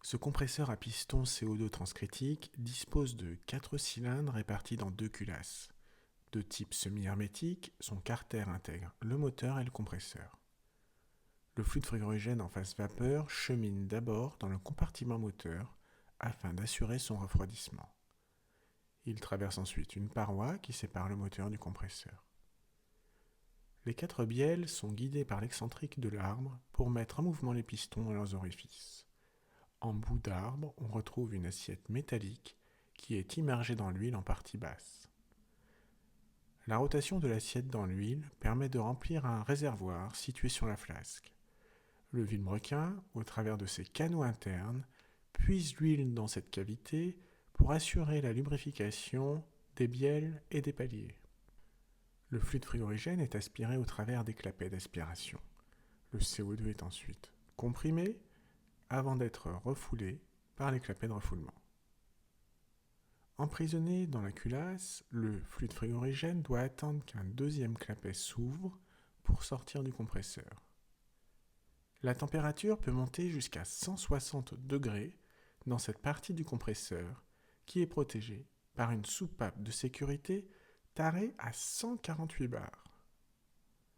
Ce compresseur à piston CO2 transcritique dispose de 4 cylindres répartis dans 2 culasses. De type semi-hermétique, son carter intègre le moteur et le compresseur. Le fluide frigorigène en phase vapeur chemine d'abord dans le compartiment moteur afin d'assurer son refroidissement. Il traverse ensuite une paroi qui sépare le moteur du compresseur. Les 4 bielles sont guidées par l'excentrique de l'arbre pour mettre en mouvement les pistons dans leurs orifices. En bout d'arbre, on retrouve une assiette métallique qui est immergée dans l'huile en partie basse. La rotation de l'assiette dans l'huile permet de remplir un réservoir situé sur la flasque. Le vilebrequin, au travers de ses canaux internes, puise l'huile dans cette cavité pour assurer la lubrification des bielles et des paliers. Le fluide frigorigène est aspiré au travers des clapets d'aspiration. Le CO2 est ensuite comprimé avant d'être refoulé par les clapets de refoulement. Emprisonné dans la culasse, le fluide frigorigène doit attendre qu'un deuxième clapet s'ouvre pour sortir du compresseur. La température peut monter jusqu'à 160 degrés dans cette partie du compresseur qui est protégée par une soupape de sécurité tarée à 148 bars.